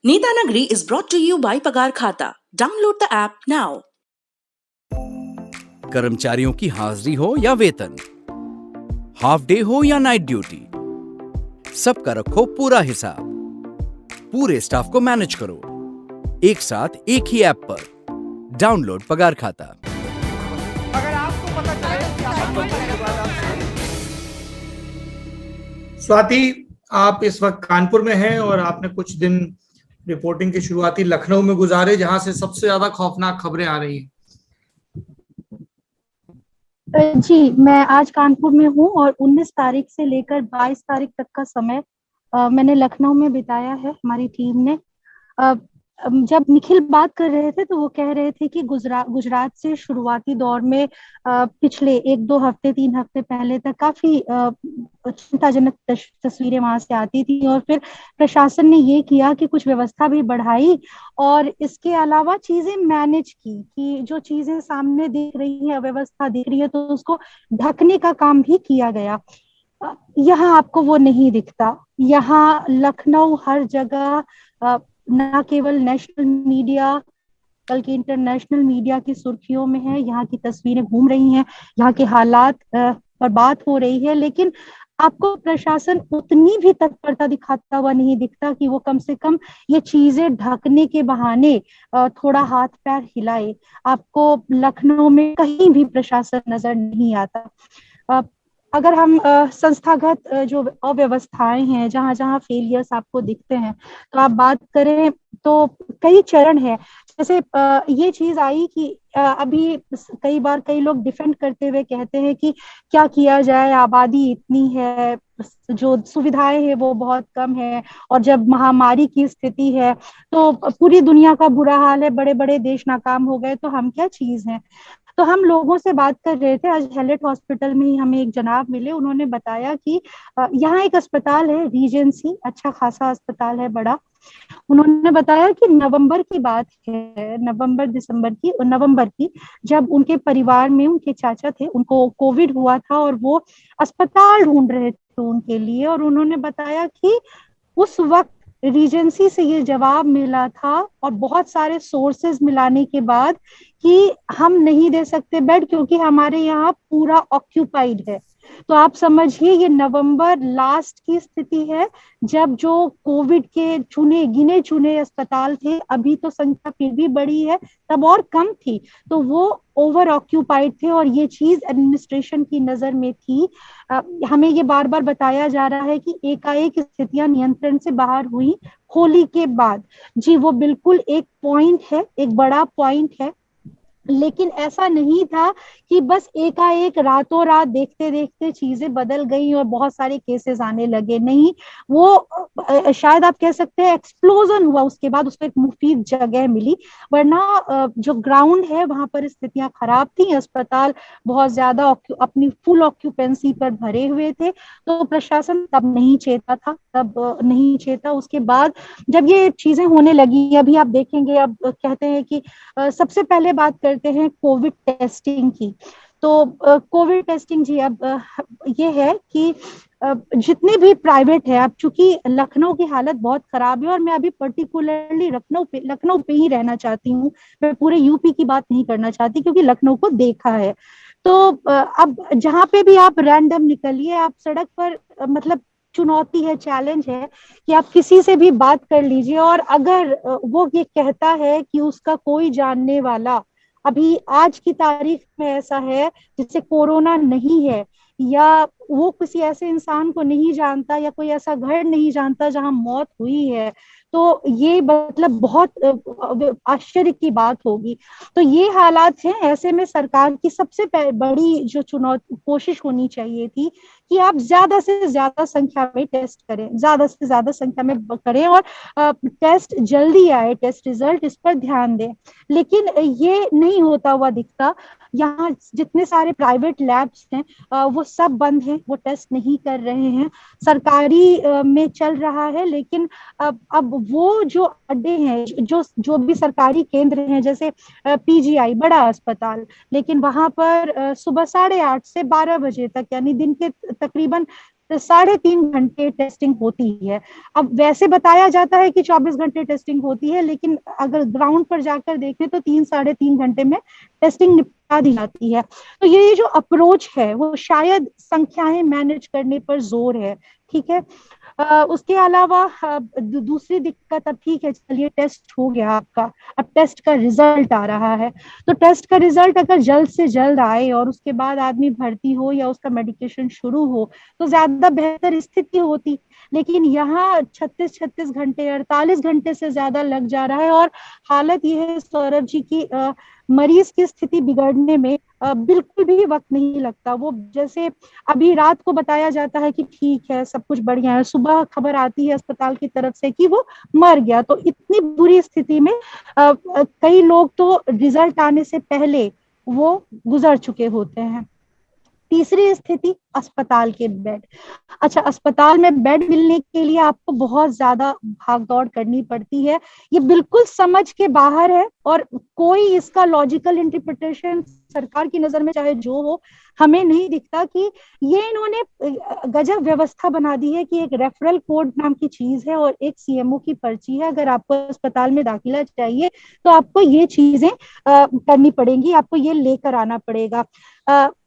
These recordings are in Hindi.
Neeta Nagri is brought to you by Pagar Khata. Download the app now. कर्मचारियों की हाजिरी हो या वेतन, हाफ डे हो या नाइट ड्यूटी, सबका रखो पूरा हिसाब। पूरे स्टाफ को मैनेज करो एक साथ एक ही ऐप पर। डाउनलोड पगार खाता। अगर आपको पता चले कि स्वाति, आप इस वक्त कानपुर में हैं और आपने कुछ दिन रिपोर्टिंग की शुरुआती लखनऊ में गुजारे, जहां से सबसे ज्यादा खौफनाक खबरें आ रही हैं। जी, मैं आज कानपुर में हूँ और 19 तारीख से लेकर 22 तारीख तक का समय मैंने लखनऊ में बिताया है। हमारी टीम ने जब निखिल बात कर रहे थे तो वो कह रहे थे कि गुजरात से शुरुआती दौर में पिछले 1-2 हफ्ते 3 हफ्ते पहले तक काफी चिंताजनक तस्वीरें वहां से आती थी और फिर प्रशासन ने ये किया कि कुछ व्यवस्था भी बढ़ाई और इसके अलावा चीजें मैनेज की कि जो चीजें सामने दिख रही है, अव्यवस्था दिख रही है, तो उसको ढकने का काम भी किया गया। यहाँ आपको वो नहीं दिखता। यहाँ लखनऊ हर जगह न केवल नेशनल मीडिया बल्कि इंटरनेशनल मीडिया की सुर्खियों में है। यहाँ की तस्वीरें घूम रही हैं, यहाँ के हालात पर बात हो रही है, लेकिन आपको प्रशासन उतनी भी तत्परता दिखाता हुआ नहीं दिखता कि वो कम से कम ये चीजें ढकने के बहाने थोड़ा हाथ पैर हिलाए। आपको लखनऊ में कहीं भी प्रशासन नजर नहीं आता। अगर हम संस्थागत जो अव्यवस्थाएं हैं, जहां जहां फेलियर्स आपको दिखते हैं, तो आप बात करें तो कई चरण है। जैसे ये चीज आई कि अभी कई बार कई लोग डिफेंड करते हुए कहते हैं कि क्या किया जाए, आबादी इतनी है, जो सुविधाएं है वो बहुत कम है, और जब महामारी की स्थिति है तो पूरी दुनिया का बुरा हाल है, बड़े बड़े देश नाकाम हो गए, तो हम क्या चीज हैं। तो हम लोगों से बात कर रहे थे, आज हेलेट हॉस्पिटल में ही हमें एक जनाब मिले, उन्होंने बताया कि यहाँ एक अस्पताल है रीजेंसी, अच्छा खासा अस्पताल है, बड़ा। उन्होंने बताया कि नवंबर की बात है, नवंबर की जब उनके परिवार में उनके चाचा थे, उनको कोविड हुआ था और वो अस्पताल ढूंढ रहे थे उनके लिए, और उन्होंने बताया कि उस वक्त रीजेंसी से ये जवाब मिला था और बहुत सारे सोर्सेज मिलाने के बाद कि हम नहीं दे सकते बेड क्योंकि हमारे यहाँ पूरा ऑक्यूपाइड है। तो आप समझिए ये नवंबर लास्ट की स्थिति है, जब जो कोविड के गिने चुने अस्पताल थे, अभी तो संख्या फिर भी बड़ी है, तब और कम थी, तो वो ओवर ऑक्यूपाइड थे और ये चीज एडमिनिस्ट्रेशन की नजर में थी। हमें ये बार बार बताया जा रहा है कि एकाएक स्थितियां नियंत्रण से बाहर हुई होली के बाद। जी, वो बिल्कुल एक पॉइंट है, एक बड़ा पॉइंट है, लेकिन ऐसा नहीं था कि बस एकाएक रातों रात देखते देखते चीजें बदल गई और बहुत सारे केसेस आने लगे। नहीं, वो शायद आप कह सकते हैं एक्सप्लोजन हुआ, उसके बाद उसको एक मुफीद जगह मिली, वरना जो ग्राउंड है वहां पर स्थितियां खराब थी, अस्पताल बहुत ज्यादा अपनी फुल ऑक्यूपेंसी पर भरे हुए थे। तो प्रशासन तब नहीं चेता था, तब नहीं चेता। उसके बाद जब ये चीजें होने लगी, अभी आप देखेंगे, अब कहते हैं कि सबसे पहले बात करते हैं कोविड टेस्टिंग की। तो कोविड टेस्टिंग जी, अब ये है कि जितने भी प्राइवेट है, अब चूंकि लखनऊ की हालत बहुत खराब है और मैं अभी पर्टिकुलरली लखनऊ पे ही रहना चाहती हूँ, मैं पूरे यूपी की बात नहीं करना चाहती क्योंकि लखनऊ को देखा है। तो अब जहाँ पे भी आप रैंडम निकलिए, आप सड़क पर मतलब चुनौती है, चैलेंज है कि आप किसी से भी बात कर लीजिए, और अगर वो ये कहता है कि उसका कोई जानने वाला अभी आज की तारीख में ऐसा है जिससे कोरोना नहीं है, या वो किसी ऐसे इंसान को नहीं जानता या कोई ऐसा घर नहीं जानता जहां मौत हुई है, तो ये मतलब बहुत आश्चर्य की बात होगी। तो ये हालात हैं। ऐसे में सरकार की सबसे बड़ी जो चुनौती कोशिश होनी चाहिए थी कि आप ज्यादा से ज्यादा संख्या में टेस्ट करें, ज्यादा से ज्यादा संख्या में करें और टेस्ट जल्दी आए, टेस्ट रिजल्ट, इस पर ध्यान दें। लेकिन ये नहीं होता हुआ दिखता। यहाँ जितने सारे प्राइवेट लैब्स हैं वो सब बंद हैं, वो टेस्ट नहीं कर रहे हैं। सरकारी में चल रहा है, लेकिन अब वो जो अड्डे हैं, जो भी सरकारी केंद्र हैं, जैसे पीजीआई बड़ा अस्पताल, लेकिन वहां पर सुबह 8:30 से 12 बजे तक, यानी दिन के तकरीबन 3.5 घंटे टेस्टिंग होती है। अब वैसे बताया जाता है कि 24 घंटे टेस्टिंग होती है, लेकिन अगर ग्राउंड पर जाकर देखें तो 3-3.5 घंटे में टेस्टिंग निपटा दी जाती है। तो ये जो अप्रोच है वो शायद संख्याएं मैनेज करने पर जोर है, ठीक है। उसके अलावा दूसरी दिक्कत, अब ठीक है चलिए टेस्ट हो गया आपका, अब टेस्ट का रिजल्ट आ रहा है, तो टेस्ट का रिजल्ट अगर जल्द से जल्द आए और उसके बाद आदमी भर्ती हो या उसका मेडिकेशन शुरू हो तो ज्यादा बेहतर स्थिति होती। लेकिन यहाँ 36 घंटे 48 घंटे से ज्यादा लग जा रहा है, और हालत यह है सौरभ जी की मरीज की स्थिति बिगड़ने में बिल्कुल भी वक्त नहीं लगता। वो जैसे अभी रात को बताया जाता है कि ठीक है सब कुछ बढ़िया है, सुबह खबर आती है अस्पताल की तरफ से कि वो मर गया। तो इतनी बुरी स्थिति में कई लोग तो रिजल्ट आने से पहले वो गुजर चुके होते हैं। तीसरी स्थिति, अस्पताल के बेड। अच्छा, अस्पताल में बेड मिलने के लिए आपको बहुत ज्यादा भाग दौड़ करनी पड़ती है, ये बिल्कुल समझ के बाहर है, और कोई इसका लॉजिकल इंटरप्रिटेशन सरकार की नजर में चाहे जो हो हमें नहीं दिखता कि ये इन्होंने गजब व्यवस्था बना दी है कि एक रेफरल कोड नाम की चीज है और एक सीएमओ की पर्ची है। अगर आपको अस्पताल में दाखिला चाहिए तो आपको ये चीजें करनी पड़ेंगी, आपको ये लेकर आना पड़ेगा।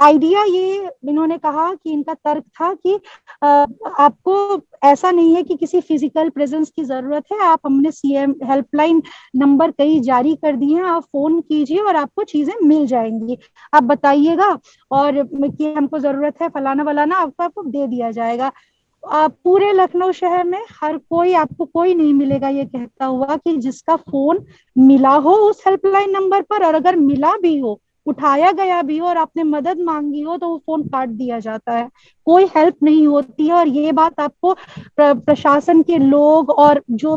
आइडिया ये इन्होंने कहा कि इनका तर्क था कि आपको ऐसा नहीं है कि किसी फिजिकल प्रेजेंस की जरूरत है, आप हमने सीएम हेल्पलाइन नंबर कई जारी कर दिए हैं, आप फोन कीजिए और आपको चीजें मिल जाएंगी, आप बताइएगा और कि हमको जरूरत है फलाना वालाना, आपको दे दिया जाएगा। पूरे लखनऊ शहर में हर कोई, आपको कोई नहीं मिलेगा ये कहता हुआ कि जिसका फोन मिला हो उस हेल्पलाइन नंबर पर, और अगर मिला भी हो, उठाया गया भी हो और आपने मदद मांगी हो तो वो फोन काट दिया जाता है, कोई हेल्प नहीं होती है। और ये बात आपको प्रशासन के लोग और जो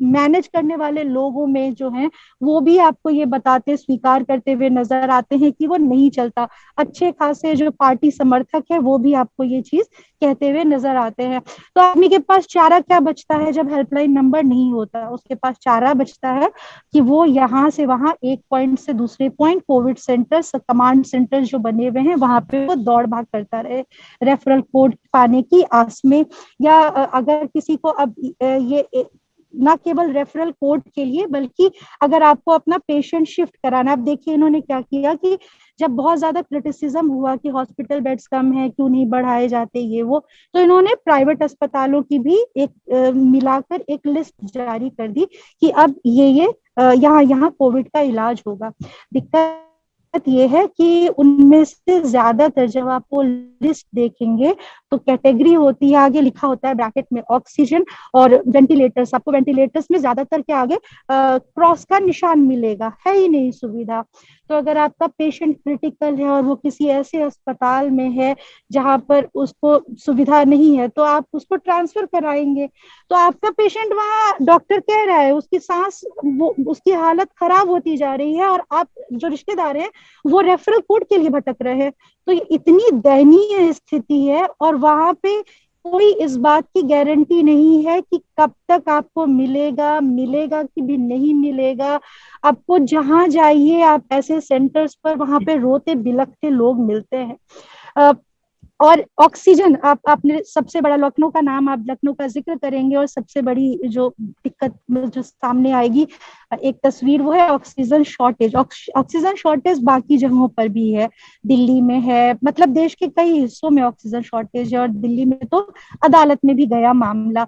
मैनेज करने वाले लोगों में जो हैं वो भी आपको ये बताते, स्वीकार करते हुए नजर आते हैं कि वो नहीं चलता। अच्छे खासे जो पार्टी समर्थक है वो भी आपको ये चीज कहते हुए नजर आते हैं। तो आदमी के पास चारा क्या बचता है जब हेल्पलाइन नंबर नहीं होता? उसके पास चारा बचता है कि वो यहाँ से वहां, एक पॉइंट से दूसरे point, Covid centres, command centres जो बने हुए हैं वहां पे वो दौड़ भाग करता रहे रेफरल कोड पाने की आस में। या अगर किसी को अब ये ना केवल रेफरल कोड के लिए, बल्कि अगर आपको अपना पेशेंट शिफ्ट कराना, अब देखिए इन्होंने क्या किया कि जब बहुत ज्यादा क्रिटिसिज्म हुआ कि हॉस्पिटल बेड्स कम है, क्यों नहीं बढ़ाए जाते ये वो, तो इन्होंने प्राइवेट अस्पतालों की भी एक मिलाकर एक लिस्ट जारी कर दी कि अब ये यहाँ कोविड का इलाज होगा। दिक्कत ये है कि उनमें से ज्यादातर जब आप वो लिस्ट देखेंगे तो कैटेगरी होती है, आगे लिखा होता है ब्रैकेट में ऑक्सीजन और वेंटिलेटर्स, आपको वेंटिलेटर्स में ज्यादातर के आगे क्रॉस का निशान मिलेगा, है ही नहीं सुविधा। तो अगर आपका पेशेंट क्रिटिकल है और वो किसी ऐसे अस्पताल में है जहां पर उसको सुविधा नहीं है तो आप उसको ट्रांसफर कराएंगे, तो आपका पेशेंट वहाँ डॉक्टर कह रहा है उसकी सांस, वो उसकी हालत खराब होती जा रही है, और आप जो रिश्तेदार हैं वो रेफरल कोड के लिए भटक रहे हैं। तो इतनी दयनीय स्थिति है, और वहां पे कोई इस बात की गारंटी नहीं है कि कब तक आपको मिलेगा कि भी नहीं मिलेगा। आपको जहां जाइए आप ऐसे सेंटर्स पर, वहां पे रोते बिलखते लोग मिलते हैं। और ऑक्सीजन, आपने सबसे बड़ा लखनऊ का नाम, आप लखनऊ का जिक्र करेंगे और सबसे बड़ी जो दिक्कत जो सामने आएगी एक तस्वीर, वो है ऑक्सीजन शॉर्टेज। ऑक्सीजन शॉर्टेज बाकी जगहों पर भी है, दिल्ली में है, मतलब देश के कई हिस्सों में ऑक्सीजन शॉर्टेज है, और दिल्ली में तो अदालत में भी गया मामला।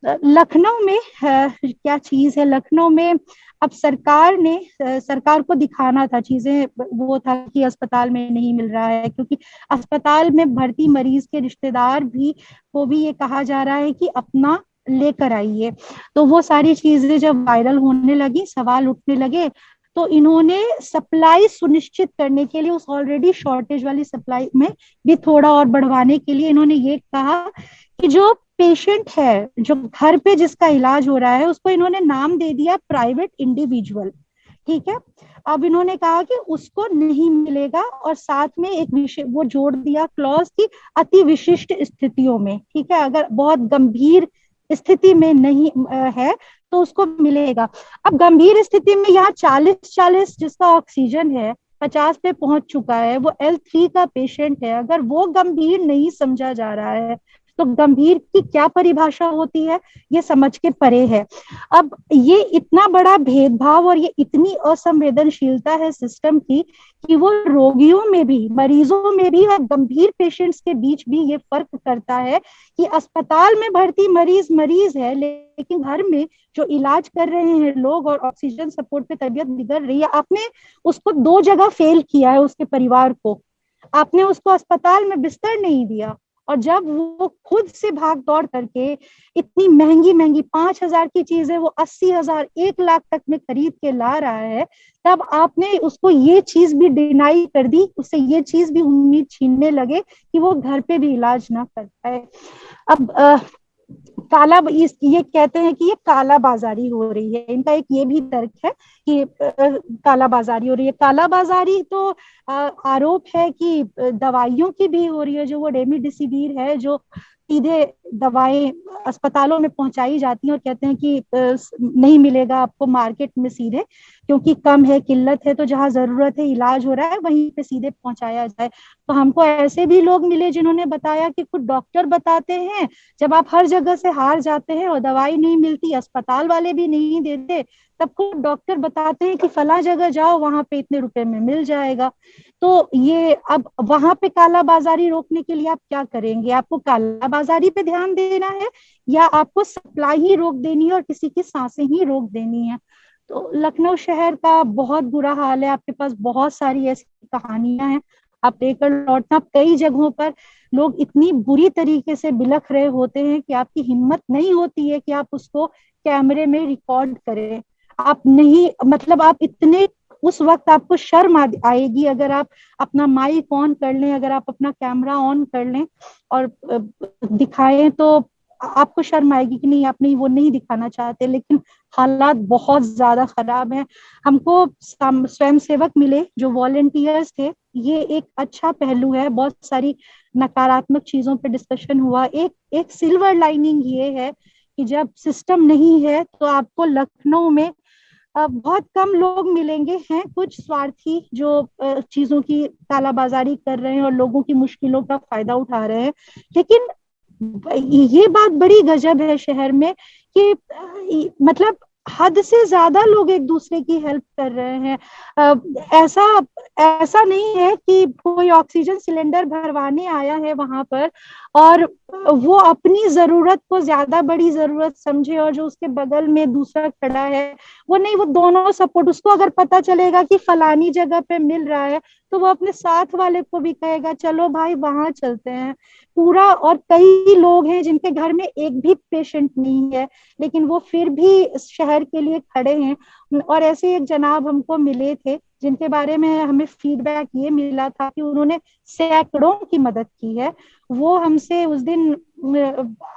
लखनऊ में क्या चीज है, लखनऊ में अब सरकार को दिखाना था चीजें, वो था कि अस्पताल में नहीं मिल रहा है, क्योंकि अस्पताल में भर्ती मरीज के रिश्तेदार को भी ये कहा जा रहा है कि अपना लेकर आइए। तो वो सारी चीजें जब वायरल होने लगी, सवाल उठने लगे, तो इन्होंने सप्लाई सुनिश्चित करने के लिए उस ऑलरेडी शॉर्टेज वाली सप्लाई में भी थोड़ा और बढ़वाने के लिए इन्होंने ये कहा कि जो पेशेंट है, जो घर पे जिसका इलाज हो रहा है, उसको इन्होंने नाम दे दिया प्राइवेट इंडिविजुअल, ठीक है। अब इन्होंने कहा कि उसको नहीं मिलेगा, और साथ में एक विषय वो जोड़ दिया क्लॉज की अति विशिष्ट स्थितियों में, ठीक है, अगर बहुत गंभीर स्थिति में नहीं है तो उसको मिलेगा। अब गंभीर स्थिति में यहाँ 40 जिसका ऑक्सीजन है 50 पे पहुंच चुका है, वो L3 का पेशेंट है, अगर वो गंभीर नहीं समझा जा रहा है तो गंभीर की क्या परिभाषा होती है, ये समझ के परे है। अब ये इतना बड़ा भेदभाव और ये इतनी असंवेदनशीलता है सिस्टम की कि वो रोगियों में भी, मरीजों में भी और गंभीर पेशेंट्स के बीच भी ये फर्क करता है कि अस्पताल में भर्ती मरीज मरीज है, लेकिन घर में जो इलाज कर रहे हैं लोग और ऑक्सीजन सपोर्ट पे तबीयत बिगड़ रही है, आपने उसको 2 जगह फेल किया है, उसके परिवार को। आपने उसको अस्पताल में बिस्तर नहीं दिया, और जब वो खुद से भाग दौड़ करके इतनी महंगी महंगी 5,000 की चीजें वो 80,000 1 लाख तक में खरीद के ला रहा है, तब आपने उसको ये चीज भी डिनाई कर दी, उससे ये चीज भी उम्मीद छीनने लगे कि वो घर पे भी इलाज ना कर पाए। अब ये कहते हैं कि ये काला बाजारी हो रही है, इनका एक ये भी तर्क है कि काला बाजारी हो रही है। काला बाजारी तो आरोप है कि दवाइयों की भी हो रही है, जो वो रेमडेसिविर है, जो सीधे दवाएं अस्पतालों में पहुंचाई जाती हैं और कहते हैं कि नहीं मिलेगा आपको मार्केट में सीधे, क्योंकि कम है, किल्लत है, तो जहां जरूरत है, इलाज हो रहा है, वहीं पे सीधे पहुंचाया जाए। तो हमको ऐसे भी लोग मिले जिन्होंने बताया कि कुछ डॉक्टर बताते हैं जब आप हर जगह से हार जाते हैं और दवाई नहीं मिलती, अस्पताल वाले भी नहीं देते, तब कुछ डॉक्टर बताते हैं कि फला जगह जाओ, वहां पे इतने रुपए में मिल जाएगा। तो ये अब वहां पे काला बाजारी रोकने के लिए आप क्या करेंगे? आपको काला बाजारी पे ध्यान देना है या आपको सप्लाई ही रोक देनी है और किसी की सांसें ही रोक देनी है? तो लखनऊ शहर का बहुत बुरा हाल है, आपके पास बहुत सारी ऐसी कहानियां हैं, आप लेकर लौटना। कई जगहों पर लोग इतनी बुरी तरीके से बिलख रहे होते हैं कि आपकी हिम्मत नहीं होती है कि आप उसको कैमरे में रिकॉर्ड करें। आप नहीं, मतलब आप इतने, उस वक्त आपको शर्म आएगी अगर आप अपना माइक ऑन कर लें, अगर आप अपना कैमरा ऑन कर लें और दिखाएं, तो आपको शर्म आएगी कि नहीं, आप नहीं, वो नहीं दिखाना चाहते, लेकिन हालात बहुत ज्यादा खराब हैं। हमको स्वयं सेवक मिले जो वॉलेंटियर्स थे, ये एक अच्छा पहलू है। बहुत सारी नकारात्मक चीजों पे डिस्कशन हुआ, एक सिल्वर लाइनिंग ये है कि जब सिस्टम नहीं है तो आपको लखनऊ में बहुत कम लोग मिलेंगे, हैं कुछ स्वार्थी जो चीजों की कालाबाजारी कर रहे हैं और लोगों की मुश्किलों का फायदा उठा रहे हैं। लेकिन ये बात बड़ी गजब है शहर में कि मतलब हद से ज्यादा लोग एक दूसरे की हेल्प कर रहे हैं। ऐसा ऐसा नहीं है कि कोई ऑक्सीजन सिलेंडर भरवाने आया है वहां पर और वो अपनी जरूरत को ज्यादा बड़ी जरूरत समझे और जो उसके बगल में दूसरा खड़ा है वो नहीं, वो दोनों सपोर्ट। उसको अगर पता चलेगा कि फलानी जगह पे मिल रहा है तो वो अपने साथ वाले को भी कहेगा चलो भाई वहां चलते हैं पूरा। और कई लोग हैं जिनके घर में एक भी पेशेंट नहीं है लेकिन वो फिर भी शहर के लिए खड़े हैं। और ऐसे एक जनाब हमको मिले थे जिनके बारे में हमें फीडबैक ये मिला था कि उन्होंने सैकड़ों की मदद की है। वो हमसे उस दिन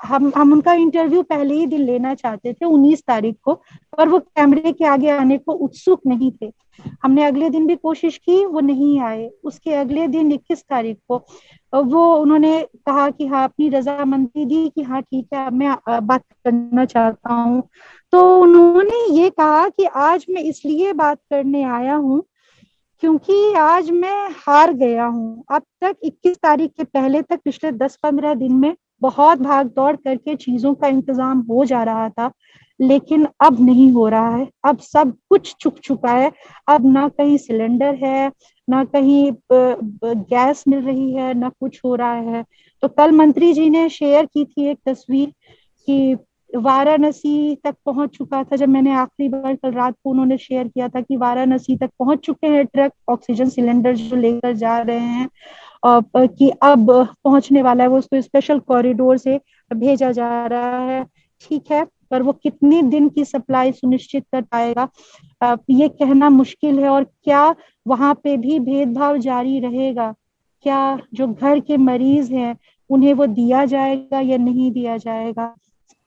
हम उनका इंटरव्यू पहले ही दिन लेना चाहते थे 19 तारीख को, पर वो कैमरे के आगे आने को उत्सुक नहीं थे। हमने अगले दिन भी कोशिश की, वो नहीं आए। उसके अगले दिन 21 तारीख को वो उन्होंने कहा कि हाँ, अपनी रजामंदी दी कि हाँ ठीक है, मैं बात करना चाहता हूँ। तो उन्होंने ये कहा कि आज मैं इसलिए बात करने आया हूँ क्योंकि आज मैं हार गया हूँ। अब तक 21 तारीख के पहले तक पिछले 10-15 दिन में बहुत भाग दौड़ करके चीजों का इंतजाम हो जा रहा था, लेकिन अब नहीं हो रहा है। अब सब कुछ चुक चुका है। अब ना कहीं सिलेंडर है, ना कहीं गैस मिल रही है, ना कुछ हो रहा है। तो कल मंत्री जी ने शेयर की थी एक तस्वीर कि वाराणसी तक पहुंच चुका था। जब मैंने आखिरी बार कल रात को उन्होंने शेयर किया था कि वाराणसी तक पहुंच चुके हैं ट्रक ऑक्सीजन सिलेंडर जो लेकर जा रहे हैं, और कि अब पहुंचने वाला है, वो उसको स्पेशल कॉरिडोर से भेजा जा रहा है। ठीक है, पर वो कितने दिन की सप्लाई सुनिश्चित कर पाएगा ये कहना मुश्किल है। और क्या वहां पे भी भेदभाव जारी रहेगा? क्या जो घर के मरीज हैं उन्हें वो दिया जाएगा या नहीं दिया जाएगा?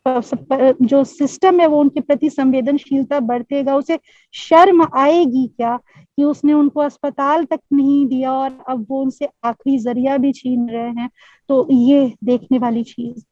जो सिस्टम है वो उनके प्रति संवेदनशीलता बरतेगा? उसे शर्म आएगी क्या कि उसने उनको अस्पताल तक नहीं दिया और अब वो उनसे आखिरी जरिया भी छीन रहे हैं? तो ये देखने वाली चीज